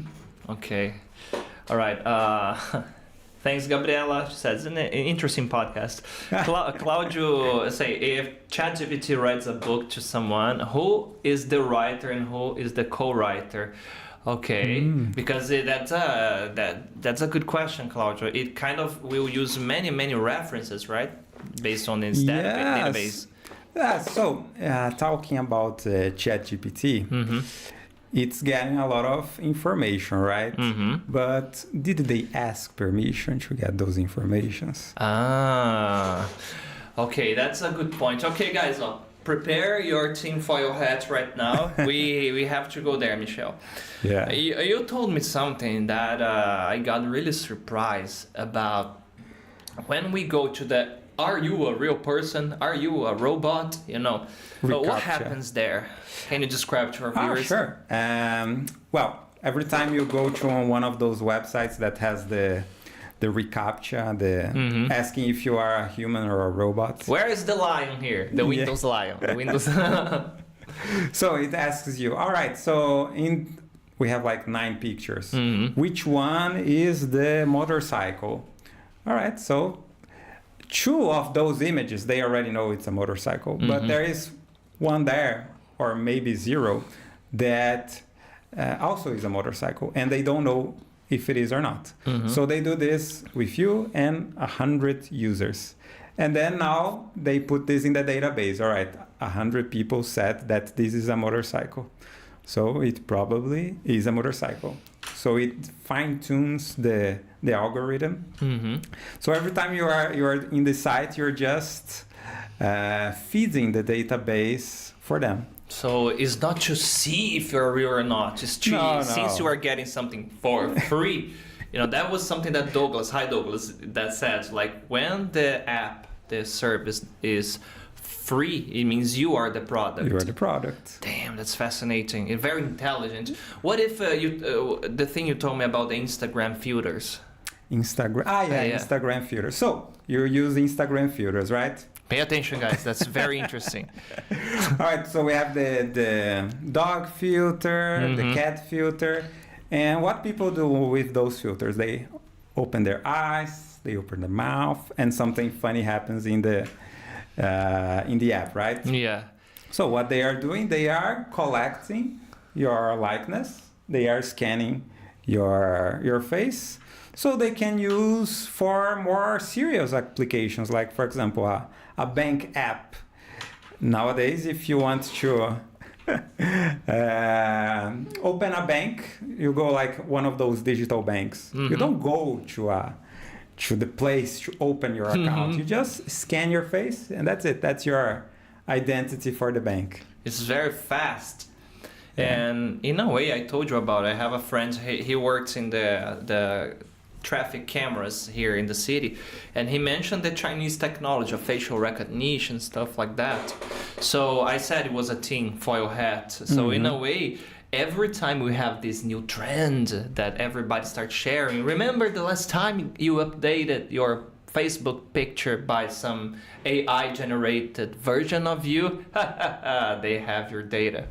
Okay. All right. Thanks, Gabriela. She says, an interesting podcast. Claudio say, if ChatGPT writes a book to someone, who is the writer and who is the co-writer? Okay, because that's a good question, Claudio. It kind of will use many references, right, based on its database. Yeah. So talking about ChatGPT. It's getting a lot of information, right? But did they ask permission to get those informations? Okay, that's a good point. Okay, guys, prepare your tinfoil hat right now. we have to go there, Michel. Yeah. You told me something that I got really surprised about. When we go to the are you a real person? Are you a robot? What happens there? Can you describe to our viewers? Sure. Well, every time you go to one of those websites that has the reCAPTCHA, asking if you are a human or a robot. Where is the lion here? The Windows lion. The Windows. So it asks you, all right, so we have like 9 pictures. Which one is the motorcycle? All right, so 2 of those images, they already know it's a motorcycle, but there is one there, or maybe 0, that also is a motorcycle, and they don't know if it is or not. So they do this with you and 100 users. And then now they put this in the database. All right, 100 people said that this is a motorcycle. So it probably is a motorcycle. So it fine-tunes the algorithm. So every time you are in the site, you're just feeding the database for them. So it's not to see if you're real or not. It's to since you are getting something for free. That was something that Douglas that said, like, when the app, the service is free, it means you are the product. You are the product. Damn, that's fascinating. It's very intelligent. What if the thing you told me about the Instagram filters? Instagram filters. So you use Instagram filters, right? Pay attention, guys. That's very interesting. All right, so we have the dog filter, the cat filter, and what people do with those filters, they open their eyes, they open their mouth, and something funny happens in the app, right? Yeah. So what they are doing, they are collecting your likeness, they are scanning your face, so they can use for more serious applications, like for example a bank app. Nowadays, if you want to open a bank, you go like one of those digital banks. You don't go to the place to open your account. You just scan your face, and that's it. That's your identity for the bank. It's very fast. And in a way, I told you about, I have a friend, he works in the traffic cameras here in the city, and he mentioned the Chinese technology of facial recognition, stuff like that. So I said it was a tin foil hat. So in a way, every time we have this new trend that everybody starts sharing, remember the last time you updated your Facebook picture by some AI generated version of you? They have your data.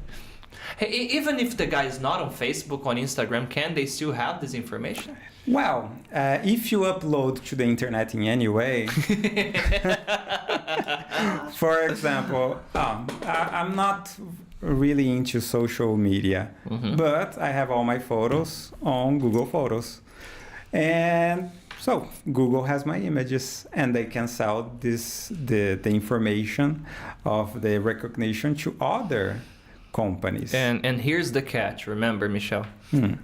Hey, even if the guy is not on Facebook, on Instagram, can they still have this information? Well, if you upload to the internet in any way, for example, I'm not really into social media, but I have all my photos on Google Photos. And so Google has my images, and they can sell the information of the recognition to other companies. And here's the catch, remember, Michel.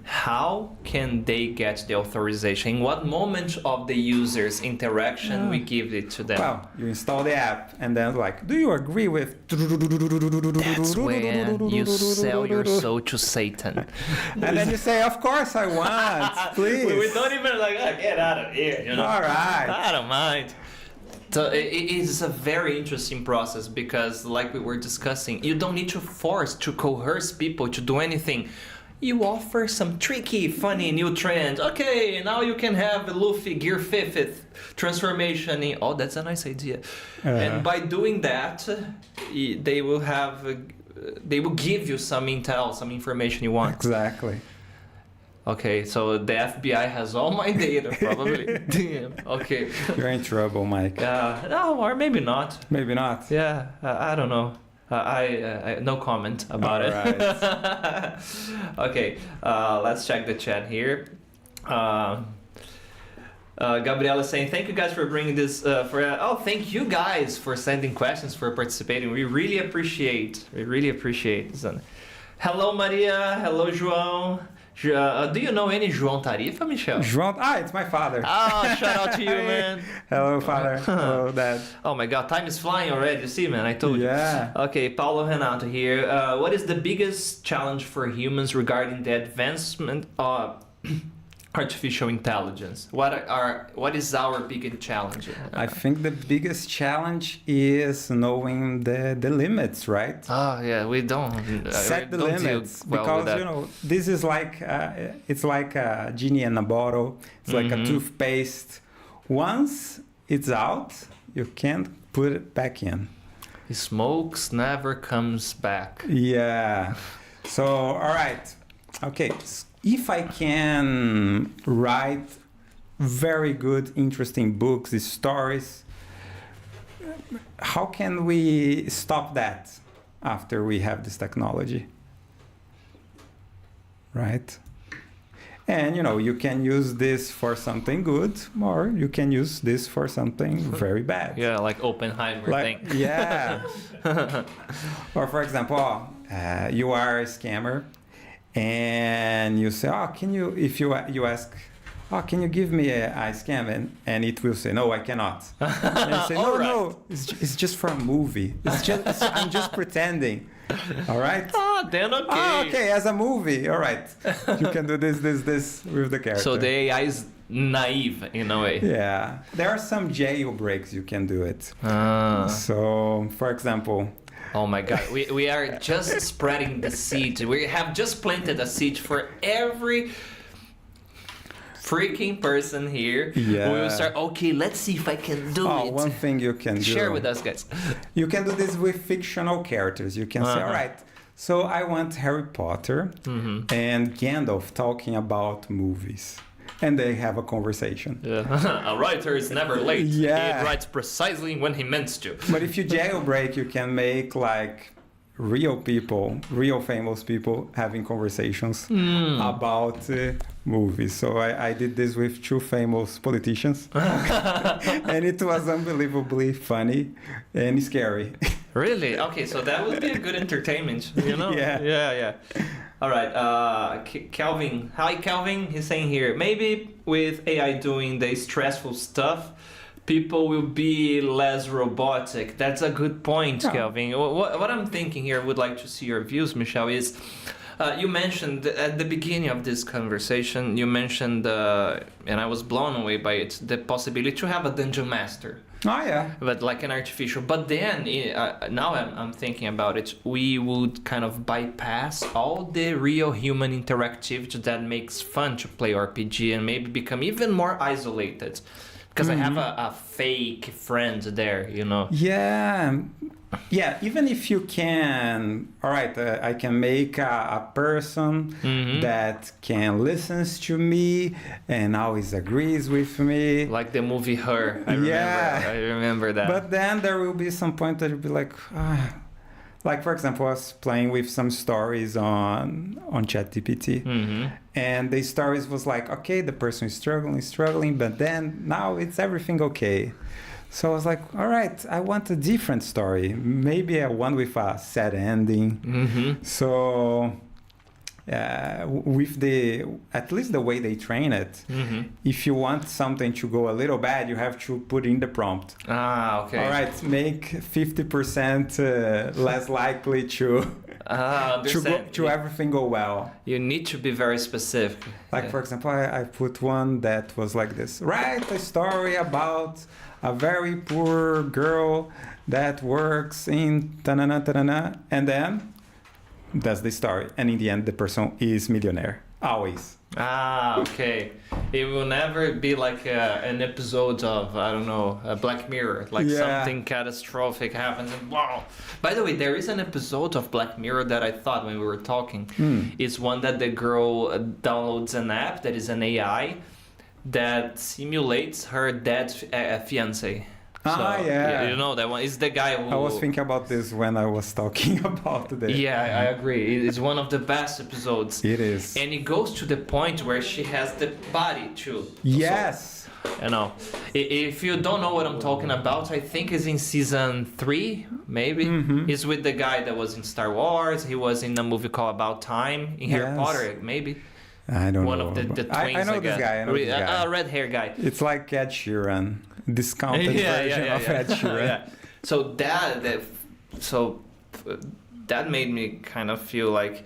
How can they get the authorization? In what moment of the user's interaction we give it to them? Well, you install the app, and then like, do you agree with... That's when you sell your soul to Satan. And then you say, of course I want, please. We don't even like, get out of here, you know? All right. I don't mind. So it is a very interesting process because, like we were discussing, you don't need to force, to coerce people to do anything. You offer some tricky, funny new trend. Okay, now you can have a Luffy Gear 5th transformation in... Oh, that's a nice idea. And by doing that, they will give you some intel, some information you want. Exactly. Okay, so the FBI has all my data, probably. Damn. Okay. You're in trouble, Mike. No, or maybe not. Maybe not. Yeah, I don't know. I no comment about it. Right. Okay, let's check the chat here. Gabriela is saying, thank you guys for bringing this thank you guys for sending questions, for participating. We really appreciate. Hello, Maria. Hello, João. Do you know any João Tarifa, Michel? João, it's my father. Oh, shout out to you, man. Hello, father. Hello, dad. Oh my God, time is flying already. You see, man, I told you. Yeah. Okay, Paulo Renato here. What is the biggest challenge for humans regarding the advancement of artificial intelligence? What is our biggest challenge? I think the biggest challenge is knowing the limits, right? Oh yeah, we don't set the limits well because this is like it's like a genie in a bottle. It's like a toothpaste. Once it's out, you can't put it back in. Smokes never comes back. Yeah. So all right, okay. If I can write very good, interesting books, stories, how can we stop that after we have this technology? Right? And, you can use this for something good, or you can use this for something very bad. Yeah, like Oppenheimer thing. Yeah. Or, for example, you are a scammer. And you say, if you ask, can you give me a scam? And it will say, no, I cannot. And you say, no, it's just for a movie. I'm just pretending. All right? Then okay. Okay, as a movie. All right. You can do this with the character. So the AI is naive in a way. Yeah. There are some jailbreaks you can do it. So, for example... Oh my God, we are just spreading the seed. We have just planted a seed for freaking person here. Yeah. We will start, okay, let's see if I can do it. One thing you can do. Share with us, guys. You can do this with fictional characters. You can say, all right, so I want Harry Potter and Gandalf talking about movies. And they have a conversation. Yeah. A writer is never late. Yeah. He writes precisely when he meant to. But if you jailbreak, you can make like real people, real famous people having conversations about movies. So I did this with 2 famous politicians. And it was unbelievably funny and scary. Really? Okay, so that would be a good entertainment, you know? Yeah. All right, Kelvin. Hi, Kelvin. He's saying here, maybe with AI doing the stressful stuff, people will be less robotic. That's a good point, Kelvin. What I'm thinking here, would like to see your views, Michel, is you mentioned at the beginning of this conversation, you mentioned, and I was blown away by it, the possibility to have a dungeon master. Oh, yeah. But like an artificial. But then, now I'm thinking about it, we would kind of bypass all the real human interactivity that makes fun to play RPG and maybe become even more isolated. Because I have a fake friend there, you know? Yeah, even if you can, all right, I can make a person that can listen to me and always agrees with me. Like the movie Her. I remember that. But then there will be some point that you'll be like, like for example, I was playing with some stories on ChatGPT, and the stories was like, okay, the person is struggling, but then now it's everything okay. So I was like, all right, I want a different story, maybe a one with a sad ending. So with at least the way they train it, if you want something to go a little bad, you have to put in the prompt. Okay. All right, make 50% less likely to everything go well. You need to be very specific. Like for example, I put one that was like this: write a story about a very poor girl that works in ta-na-na, and then that's the story. And in the end, the person is millionaire. Always. Okay. It will never be like an episode of, I don't know, a Black Mirror. Like something catastrophic happens and wow. By the way, there is an episode of Black Mirror that I thought when we were talking. It's one that the girl downloads an app that is an AI that simulates her dead fiance. You know that one. It's the guy who... I was thinking about this when I was talking about this. Yeah, I agree. It's one of the best episodes. It is. And it goes to the point where she has the body too. Yes. So, you know, if you don't know what I'm talking about, I think it's in season 3, maybe. It's with the guy that was in Star Wars. He was in a movie called About Time. In Harry Potter, maybe. I don't know. One of the twins, I know this guy. Red hair guy. It's like Ed Sheeran. Discounted version of Ed Sheeran. So that made me kind of feel like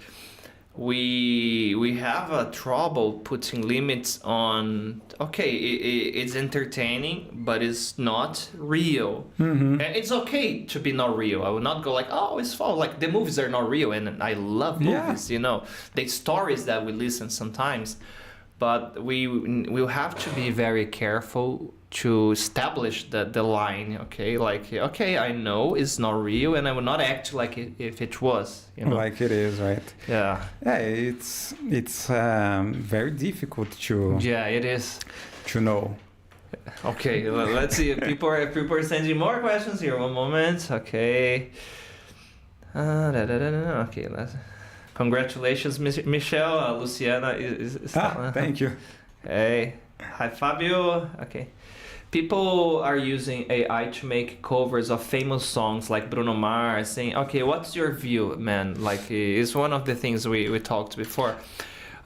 we have a trouble putting limits on. Okay, it's entertaining, but it's not real. And it's okay to be not real. I would not go like, oh, it's false. Like the movies are not real, and I love movies. You know, the stories that we listen sometimes, but we will have to be very careful to establish the line, okay? Like, okay, I know it's not real, and I will not act like it if it was, you know? Like it is, right? Yeah. Yeah, it's very difficult to... Yeah, it is. To know. Okay, let's see. People are sending more questions here. One moment. Okay. Okay, congratulations, Michel. Luciana is thank you. Hey. Hi, Fabio. Okay. People are using AI to make covers of famous songs like Bruno Mars, saying, okay, what's your view, man? Like, it's one of the things we talked before.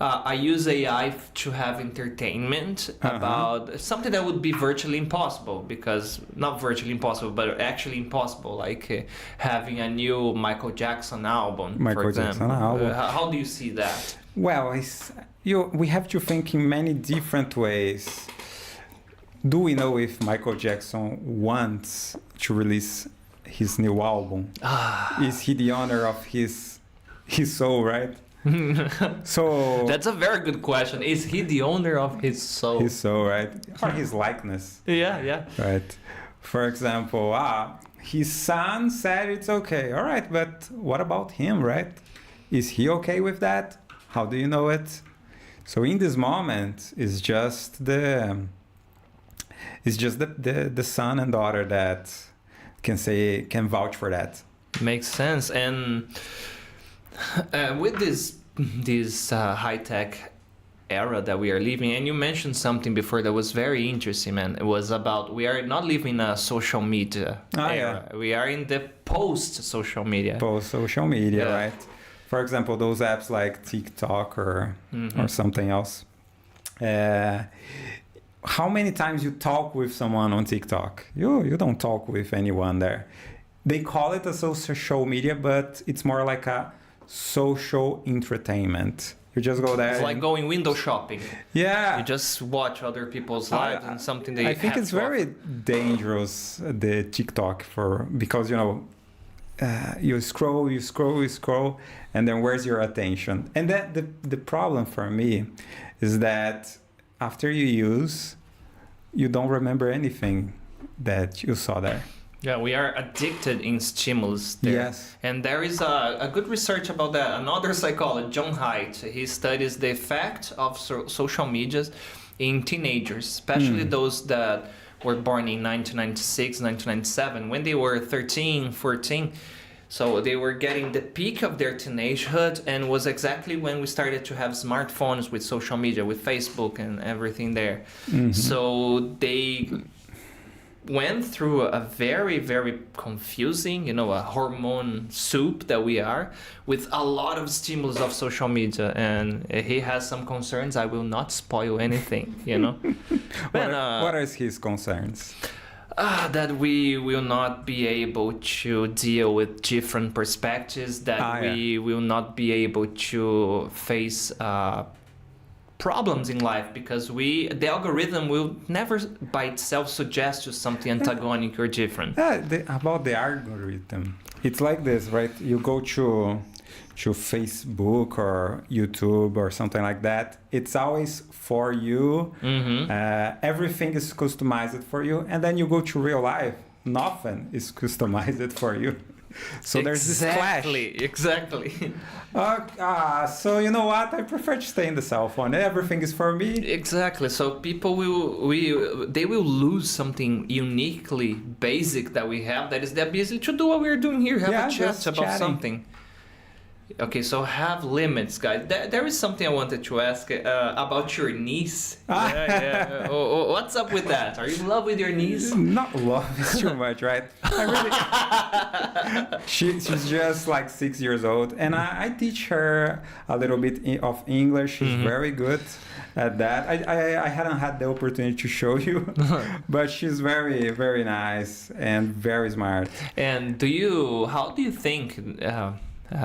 I use AI to have entertainment about something that would be virtually impossible, because not virtually impossible, but actually impossible, like having a new Michael Jackson album, for example. How do you see that? Well, we have to think in many different ways. Do we know if Michael Jackson wants to release his new album? Is he the owner of his soul, right? So That's a very good question. Is he the owner of his soul? his soul, right? Or his likeness, Yeah. right? For example, his son said it's okay. All right, but what about him, right? Is he okay with that? How do you know it? So in this moment, it's just the son and daughter that can vouch for that. Makes sense. And with this high tech era that we are living, and you mentioned something before that was very interesting, man. It was about we are not living in a social media era. We are in the post social media. Post social media, right? For example, those apps like TikTok or something else. How many times you talk with someone on TikTok? You don't talk with anyone there. They call it a social media, but it's more like a social entertainment. You just go there. It's like going window shopping. Yeah. You just watch other people's lives and something they I think have it's to very offer. dangerous, the TikTok, because you scroll, and then where's your attention? And that the problem for me is that after you use, you don't remember anything that you saw there. Yeah, we are addicted in stimulus there. Yes. And there is a good research about that. Another psychologist, John Haidt, he studies the effect of social medias in teenagers, especially those that were born in 1996, 1997, when they were 13, 14. So they were getting the peak of their teenagehood, and was exactly when we started to have smartphones with social media, with Facebook and everything there. So they went through a very, very confusing, a hormone soup that we are, with a lot of stimulus of social media. And he has some concerns. I will not spoil anything, What are his concerns? That we will not be able to deal with different perspectives, that we will not be able to face problems in life, because the algorithm will never by itself suggest you something antagonic or different. About the algorithm, it's like this, right? You go to Facebook or YouTube or something like that. It's always for you. Everything is customized for you, and then you go to real life. Nothing is customized for you. So there's this clash. Exactly. So you know what? I prefer to stay in the cell phone. Everything is for me. Exactly. So people will lose something uniquely basic that we have. That is the ability to do what we're doing here. Have a chat about chatting. something. Okay, so have limits, guys. There is something I wanted to ask about your niece. What's up with that? Are you in love with your niece? Not love is too much, right? She's just like 6 years old, and I teach her a little bit of English. She's very good at that. I hadn't had the opportunity to show you, but she's very, very nice and very smart. And how do you think...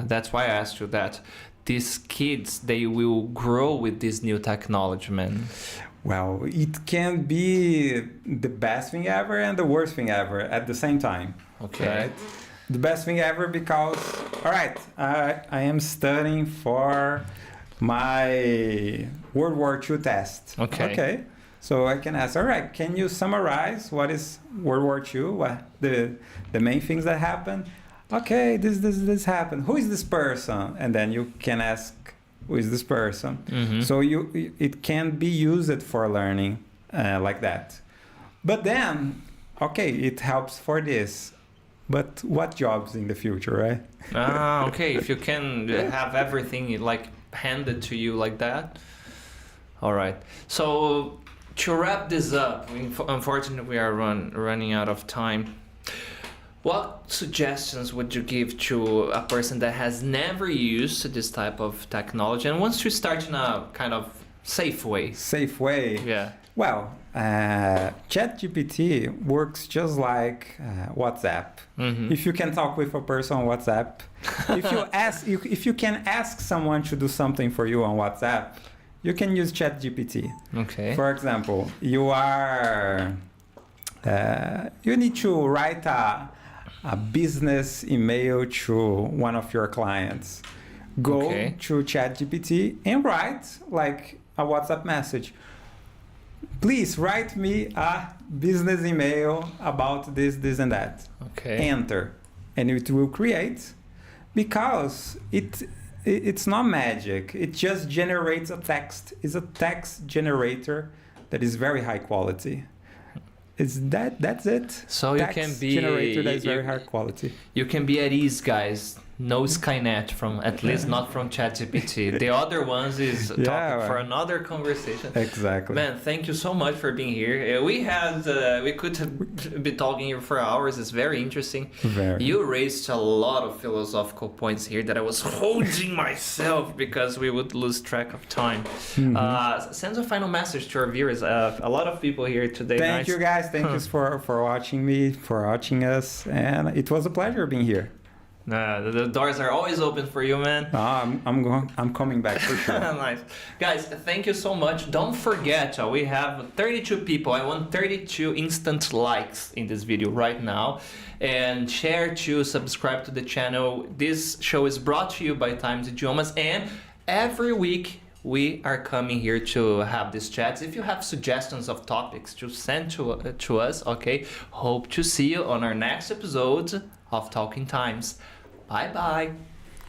that's why I asked you that. These kids, they will grow with this new technology, man. Well, it can be the best thing ever and the worst thing ever at the same time. Okay. Right? The best thing ever because, all right, I am studying for my World War II test. Okay. So I can ask, all right, can you summarize what is World War II? What the main things that happened? Okay, this happened. Who is this person? And then you can ask, who is this person? So it can be used for learning like that. But then, okay, it helps for this. But what jobs in the future, right? Okay. If you can have everything like handed to you like that. All right. So to wrap this up, unfortunately we are running out of time. What suggestions would you give to a person that has never used this type of technology and wants to start in a kind of safe way? Safe way? Yeah. Well, ChatGPT works just like WhatsApp. If you can talk with a person on WhatsApp, if you can ask someone to do something for you on WhatsApp, you can use ChatGPT. Okay. For example, you need to write a business email to one of your clients. Go Okay. to ChatGPT and write like a WhatsApp message. Please write me a business email about this, and that. Okay. Enter, and it will create, because it's not magic. It just generates a text. It's a text generator that is very high quality. That's it. So text you can be generator that is very high quality. You can be at ease, guys. No Skynet from, at least not from ChatGPT. The other ones is topic for another conversation. Exactly. Man, thank you so much for being here. We could be talking here for hours. It's very interesting. Very. You raised a lot of philosophical points here that I was holding myself because we would lose track of time. Send a final message to our viewers. A lot of people here today. Thank you, guys. Thank you for watching me, for watching us, and it was a pleasure being here. The doors are always open for you, man. I'm coming back for sure. Nice. Guys, thank you so much. Don't forget, we have 32 people. I want 32 instant likes in this video right now. And share to subscribe to the channel. This show is brought to you by Times Idiomas. And every week, we are coming here to have these chats. If you have suggestions of topics to send to us, okay? Hope to see you on our next episode of Talking Times. Bye-bye.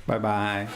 Bye-bye.